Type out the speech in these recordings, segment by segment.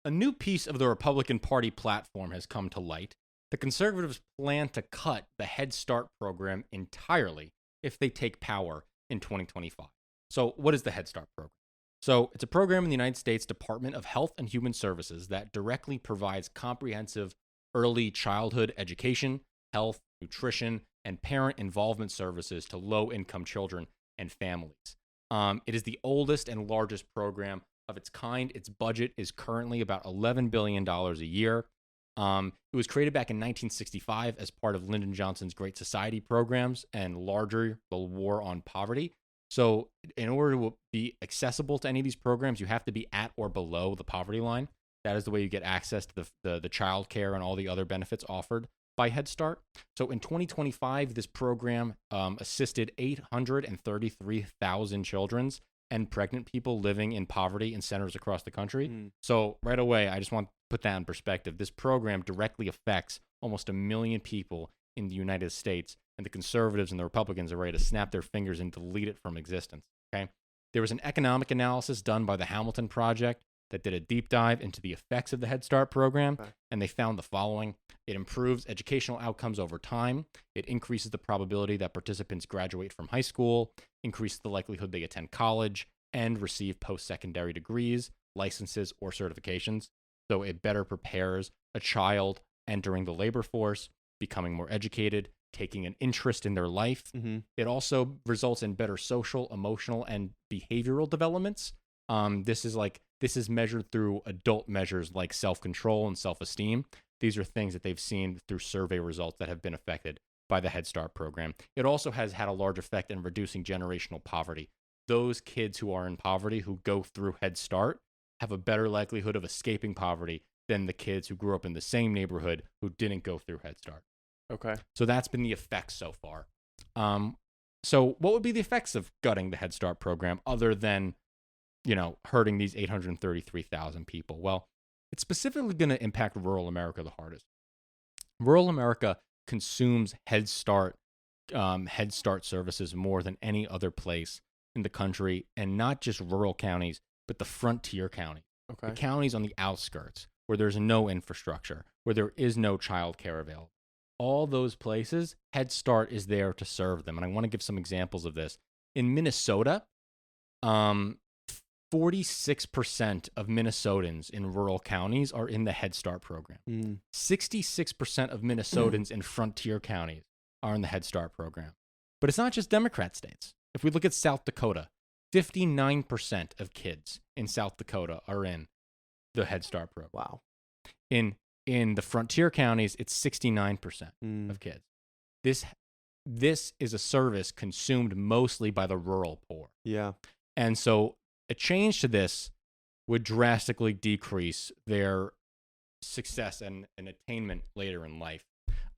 A new piece of the Republican Party platform has come to light. The conservatives plan to cut the Head Start program entirely if they take power in 2025. So, what is the Head Start program? So, it's a program in the United States Department of Health and Human Services that directly provides comprehensive early childhood education, health, nutrition, and parent involvement services to low-income children and families. It is the oldest and largest program of its kind. Its budget is currently about $11 billion a year. It was created back in 1965 as part of Lyndon Johnson's Great Society programs and larger the War on Poverty. So in order to be accessible to any of these programs, you have to be at or below the poverty line. That is the way you get access to the childcare and all the other benefits offered by Head Start. So in 2025, this program assisted 833,000 children and pregnant people living in poverty in centers across the country. So right away, I just want to put that in perspective. This program directly affects almost 1 million people in the United States, and the conservatives and the Republicans are ready to snap their fingers and delete it from existence. Okay, there was an economic analysis done by the Hamilton Project that did a deep dive into the effects of the Head Start program, and they found the following. It improves educational outcomes over time. It increases the probability that participants graduate from high school, increases the likelihood they attend college, and receive post-secondary degrees, licenses, or certifications. So it better prepares a child entering the labor force, becoming more educated, taking an interest in their life. It also results in better social, emotional, and behavioral developments. This is measured through adult measures like self-control and self-esteem. These are things that they've seen through survey results that have been affected by the Head Start program. It also has had a large effect in reducing generational poverty. Those kids who are in poverty who go through Head Start have a better likelihood of escaping poverty than the kids who grew up in the same neighborhood who didn't go through Head Start. Okay. So that's been the effects so far. So what would be the effects of gutting the Head Start program other than, hurting these 833,000 people? Well, it's specifically going to impact rural America the hardest. Rural America consumes Head Start services more than any other place in the country, and not just rural counties, but the frontier counties. Okay. The counties on the outskirts where there's no infrastructure, where there is no child care available. All those places, Head Start is there to serve them. And I want to give some examples of this. In Minnesota, 46% of Minnesotans in rural counties are in the Head Start program. 66% of Minnesotans in frontier counties are in the Head Start program. But it's not just Democrat states. If we look at South Dakota, 59% of kids in South Dakota are in the Head Start program. Wow. In the frontier counties, it's 69% of kids. This is a service consumed mostly by the rural poor. Yeah. And so a change to this would drastically decrease their success and attainment later in life.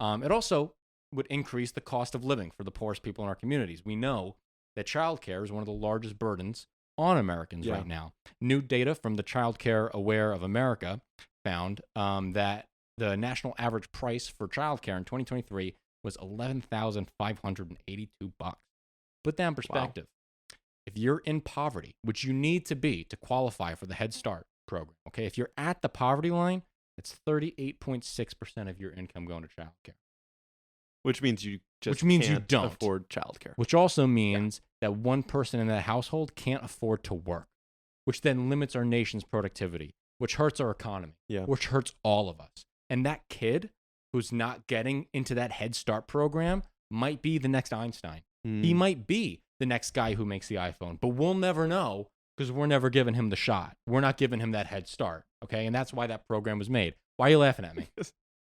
It also would increase the cost of living for the poorest people in our communities. We know that childcare is one of the largest burdens on Americans right now. New data from the Childcare Aware of America found that the national average price for childcare in 2023 was $11,582. Put that in perspective. Wow. If you're in poverty, which you need to be to qualify for the Head Start program, okay? If you're at the poverty line, it's 38.6% of your income going to childcare. Which means you just can't don't afford childcare. Which also means that one person in that household can't afford to work, which then limits our nation's productivity, which hurts our economy, which hurts all of us. And that kid who's not getting into that Head Start program might be the next Einstein. He might be the next guy who makes the iPhone, but we'll never know because we're never giving him the shot. We're not giving him that Head Start, okay? And that's why that program was made. Why are you laughing at me?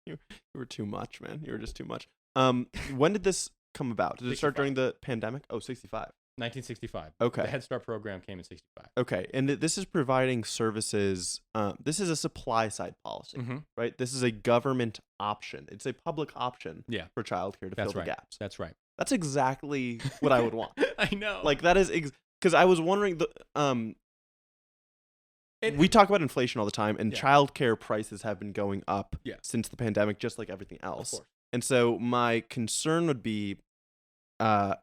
You were too much, man. You were just too much. When did this come about? Did it start during the pandemic? Oh, 65. 1965. Okay. The Head Start program came in 65. Okay. And this is providing services. This is a supply side policy, right? This is a government option. It's a public option for childcare to fill the gaps. That's right. That's exactly what I would want. I know. Like that is because I was wondering we talk about inflation all the time, and childcare prices have been going up since the pandemic, just like everything else. Of course. And so my concern would be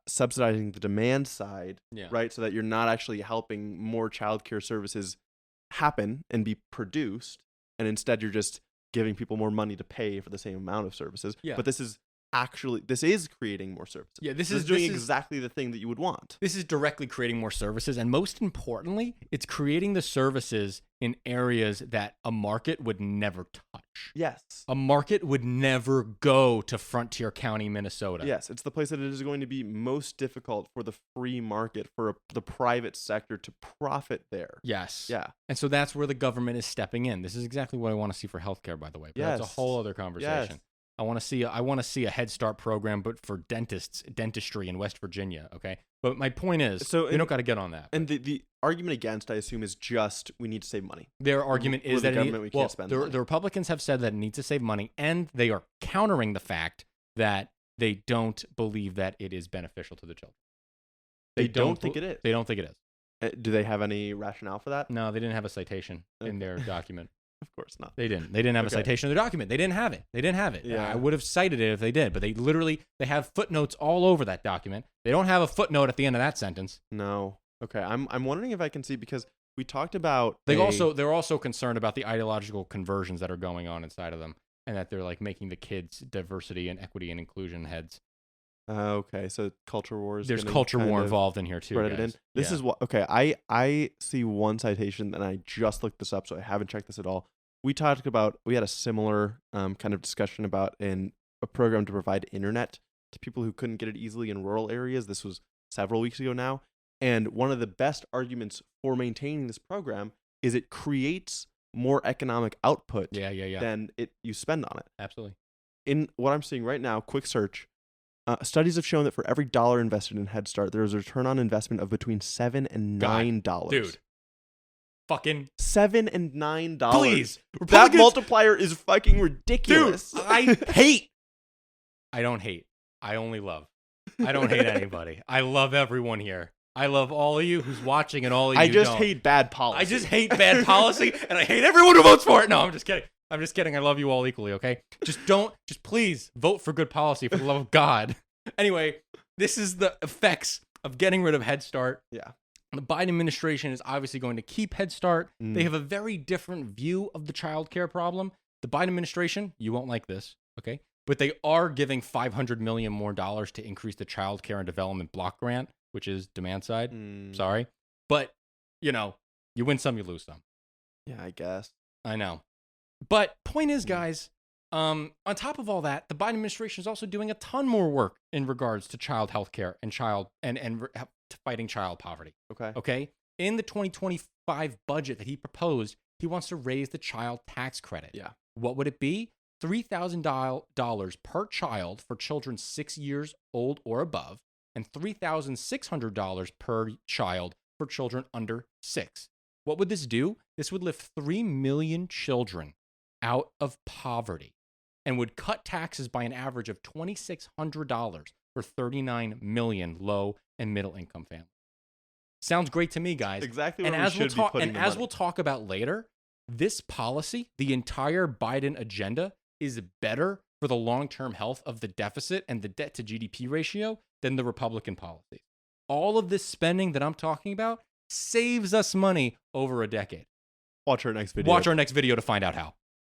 subsidizing the demand side, right? So that you're not actually helping more childcare services happen and be produced, and instead you're just giving people more money to pay for the same amount of services. Yeah. But this is creating more services. Yeah, this is doing exactly the thing that you would want. This is directly creating more services, and most importantly, it's creating the services in areas that a market would never touch. Yes. A market would never go to Frontier County, Minnesota. Yes, it's the place that it is going to be most difficult for the free market, for the private sector to profit there. Yes. Yeah. And so that's where the government is stepping in. This is exactly what I want to see for healthcare, by the way. But yes. That's a whole other conversation. Yes. I want to see a Head Start program, but for dentistry in West Virginia. Okay, but my point is, you don't got to get on that. And the argument against, I assume, is just we need to save money. Their argument is that we can't spend money. The Republicans have said that it needs to save money, and they are countering the fact that they don't believe that it is beneficial to the children. They don't think it is. They don't think it is. Do they have any rationale for that? No, they didn't have a citation in their document. Of course not. They didn't. They didn't have a citation in their document. They didn't have it. Yeah. I would have cited it if they did, but they have footnotes all over that document. They don't have a footnote at the end of that sentence. No. Okay. I'm wondering if I can see, because we talked about they're also concerned about the ideological conversions that are going on inside of them, and that they're like making the kids diversity and equity and inclusion heads. Okay, so culture wars. There's culture war involved in here too. This is what. Okay, I see one citation, and I just looked this up, so I haven't checked this at all. We had a similar kind of discussion about a program to provide internet to people who couldn't get it easily in rural areas. This was several weeks ago now, and one of the best arguments for maintaining this program is it creates more economic output. Than you spend on it. Absolutely. In what I'm seeing right now, quick search. Studies have shown that for every dollar invested in Head Start, there is a return on investment of between $7 and $9. Dude, fucking $7 and $9. Please, that multiplier is fucking ridiculous. Dude, I don't hate. I only love. I don't hate anybody. I love everyone here. I love all of you who's watching and all of you. I just hate bad policy. I just hate bad policy, and I hate everyone who votes for it. No, I'm just kidding. I love you all equally, okay? Just please vote for good policy for the love of God. Anyway, this is the effects of getting rid of Head Start. Yeah. The Biden administration is obviously going to keep Head Start. They have a very different view of the childcare problem. The Biden administration, you won't like this, okay? But they are giving $500 million more to increase the childcare and development block grant, which is demand side. Sorry. But, you win some, you lose some. Yeah, I guess. I know. But point is, guys, on top of all that, the Biden administration is also doing a ton more work in regards to child health care and fighting child poverty. Okay. In the 2025 budget that he proposed, he wants to raise the child tax credit. Yeah. What would it be? $3,000 per child for children 6 years old or above, and $3,600 per child for children under 6. What would this do? This would lift 3 million children out of poverty and would cut taxes by an average of $2,600 for 39 million low and middle income families. Sounds great to me, guys. Exactly what we should be putting the money. As we'll talk about later, this policy, the entire Biden agenda, is better for the long-term health of the deficit and the debt to GDP ratio than the Republican policies. All of this spending that I'm talking about saves us money over a decade. Watch our next video. Watch our next video to find out how.